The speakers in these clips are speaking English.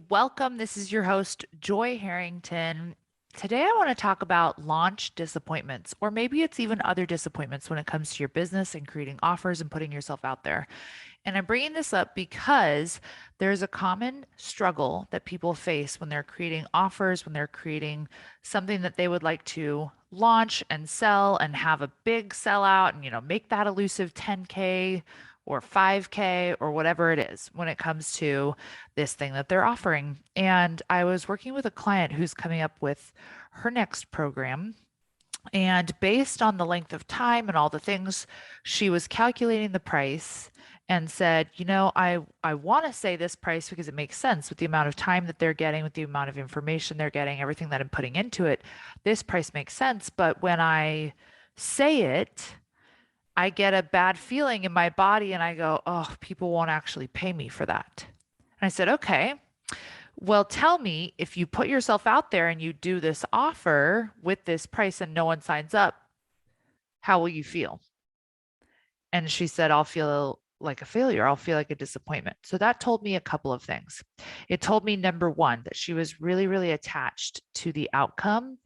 welcome. This is your host, Joy Harrington. Today, I want to talk about launch disappointments, or maybe it's even other disappointments when it comes to your business and creating offers and putting yourself out there. And I'm bringing this up because there's a common struggle that people face when they're creating offers, when they're creating something that they would like to launch and sell and have a big sellout and, make that elusive 10K or 5K or whatever it is when it comes to this thing that they're offering. And I was working with a client who's coming up with her next program. And based on the length of time and all the things, she was calculating the price and said, I want to say this price because it makes sense with the amount of time that they're getting, with the amount of information they're getting, everything that I'm putting into it. This price makes sense. But when I say it, I get a bad feeling in my body and I go, oh, people won't actually pay me for that. And I said, okay, well, tell me if you put yourself out there and you do this offer with this price and no one signs up, how will you feel? And she said, I'll feel like a failure. I'll feel like a disappointment. So that told me a couple of things. It told me, number one, that she was really, really attached to the outcome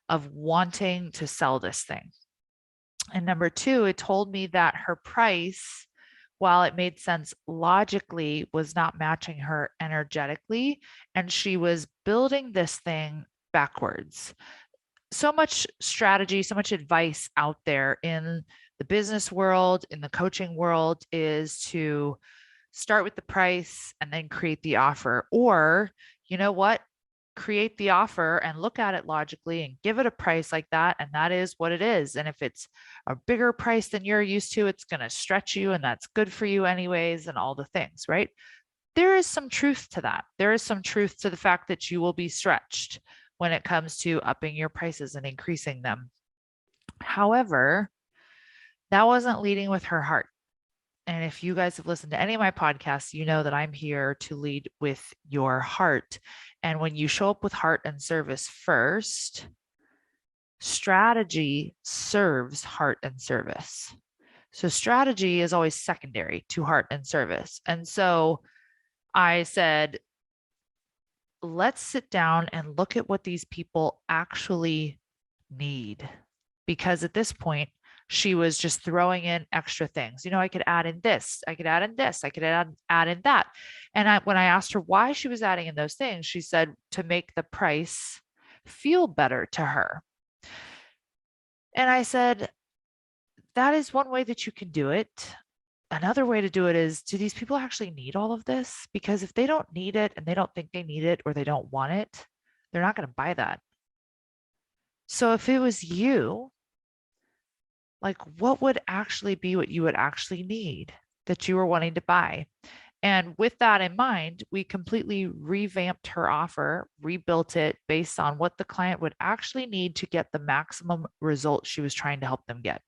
of wanting to sell this thing. And number two, it told me that her price, while it made sense logically, was not matching her energetically. And she was building this thing backwards. So much strategy, so much advice out there in the business world, in the coaching world, is to start with the price and then create the offer. Or, you know what? Create the offer and look at it logically and give it a price like that. And that is what it is. And if it's a bigger price than you're used to, it's going to stretch you and that's good for you, anyways, and all the things, right? There is some truth to that. There is some truth to the fact that you will be stretched when it comes to upping your prices and increasing them. However, that wasn't leading with her heart. And if you guys have listened to any of my podcasts, you know that I'm here to lead with your heart. And when you show up with heart and service first, strategy serves heart and service. So strategy is always secondary to heart and service. And so I said, let's sit down and look at what these people actually need. Because at this point, she was just throwing in extra things. I could add in this, I could add in this, I could add in that. And when I asked her why she was adding in those things, she said to make the price feel better to her. And I said, that is one way that you can do it. Another way to do it is, do these people actually need all of this? Because if they don't need it and they don't think they need it or they don't want it, they're not going to buy that. So if it was you, like what would actually be what you would actually need that you were wanting to buy? And with that in mind, we completely revamped her offer, rebuilt it based on what the client would actually need to get the maximum result she was trying to help them get.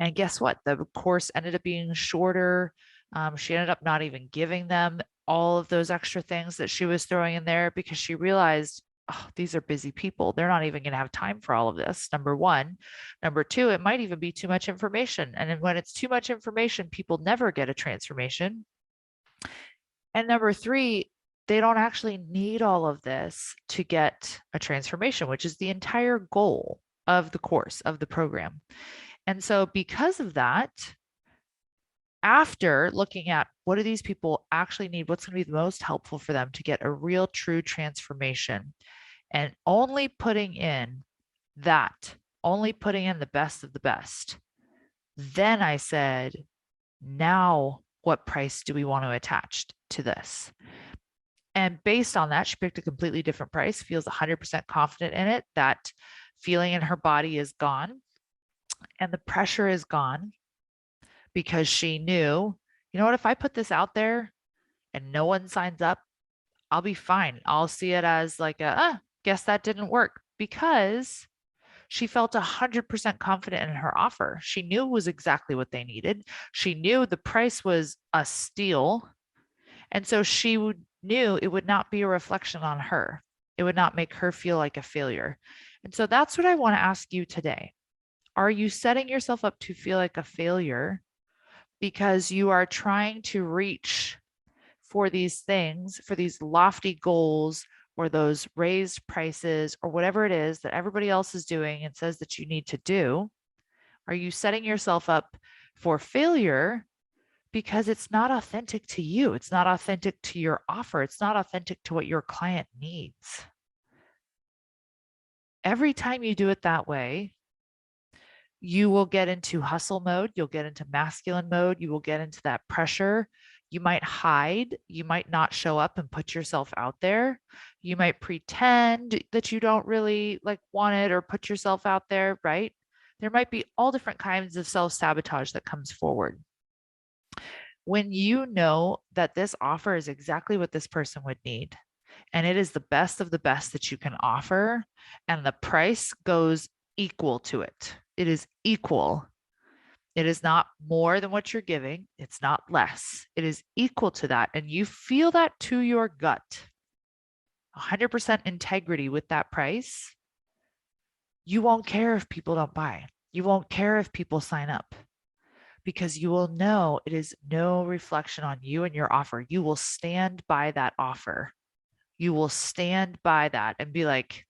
And guess what? The course ended up being shorter. She ended up not even giving them all of those extra things that she was throwing in there because she realized, oh, these are busy people. They're not even going to have time for all of this. Number one. Number two, it might even be too much information. And when it's too much information, people never get a transformation. And number three, they don't actually need all of this to get a transformation, which is the entire goal of the course, of the program. And so because of that, after looking at what do these people actually need, what's going to be the most helpful for them to get a real true transformation, and only putting in that, only putting in the best of the best, then I said, now what price do we want to attach to this? And based on that, she picked a completely different price, feels 100% confident in it. That feeling in her body is gone. And the pressure is gone because she knew, you know what, if I put this out there and no one signs up, I'll be fine. I'll see it as like guess that didn't work, because she felt 100% confident in her offer. She knew it was exactly what they needed. She knew the price was a steal. And so knew it would not be a reflection on her. It would not make her feel like a failure. And so that's what I want to ask you today. Are you setting yourself up to feel like a failure because you are trying to reach for these things, for these lofty goals or those raised prices or whatever it is that everybody else is doing and says that you need to do? Are you setting yourself up for failure because it's not authentic to you? It's not authentic to your offer. It's not authentic to what your client needs. Every time you do it that way, you will get into hustle mode. You'll get into masculine mode. You will get into that pressure. You might hide. You might not show up and put yourself out there. You might pretend that you don't really like want it or put yourself out there, right? There might be all different kinds of self-sabotage that comes forward. When you know that this offer is exactly what this person would need, and it is the best of the best that you can offer, and the price goes equal to it. It is equal. It is not more than what you're giving. It's not less. It is equal to that. And you feel that to your gut, 100% integrity with that price. You won't care if people don't buy. You won't care if people sign up because you will know it is no reflection on you and your offer. You will stand by that offer. You will stand by that and be like,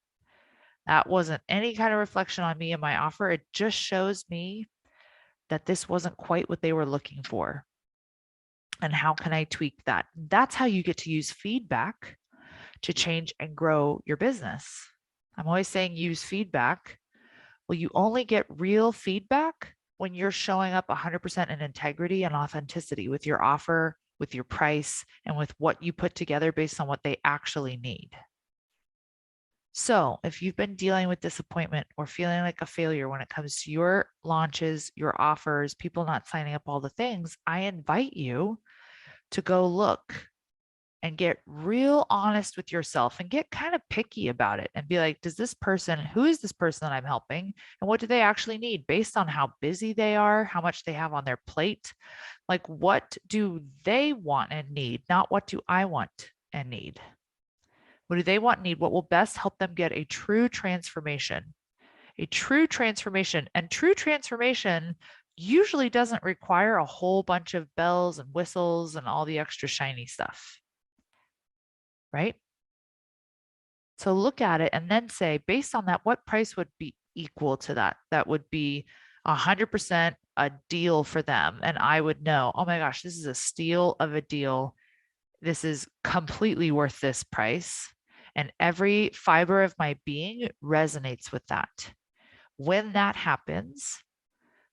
that wasn't any kind of reflection on me and my offer. It just shows me that this wasn't quite what they were looking for. And how can I tweak that? That's how you get to use feedback to change and grow your business. I'm always saying use feedback. Well, you only get real feedback when you're showing up 100% in integrity and authenticity with your offer, with your price, and with what you put together based on what they actually need. So if you've been dealing with disappointment or feeling like a failure when it comes to your launches, your offers, people not signing up, all the things, I invite you to go look and get real honest with yourself and get kind of picky about it and be like, who is this person that I'm helping? And what do they actually need based on how busy they are, how much they have on their plate? Like, what do they want and need? Not what do I want and need? What do they want and need? What will best help them get a true transformation? A true transformation. And true transformation usually doesn't require a whole bunch of bells and whistles and all the extra shiny stuff, right? So look at it and then say, based on that, what price would be equal to that? That would be 100% a deal for them. And I would know, oh my gosh, this is a steal of a deal. This is completely worth this price. And every fiber of my being resonates with that. When that happens,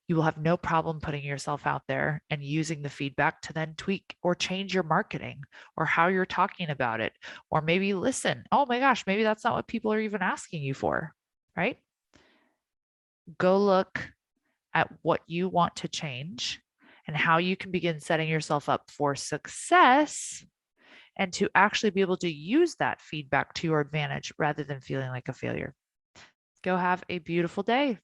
you will have no problem putting yourself out there and using the feedback to then tweak or change your marketing or how you're talking about it. Or maybe listen, oh my gosh, maybe that's not what people are even asking you for, right? Go look at what you want to change and how you can begin setting yourself up for success and to actually be able to use that feedback to your advantage rather than feeling like a failure. Go have a beautiful day.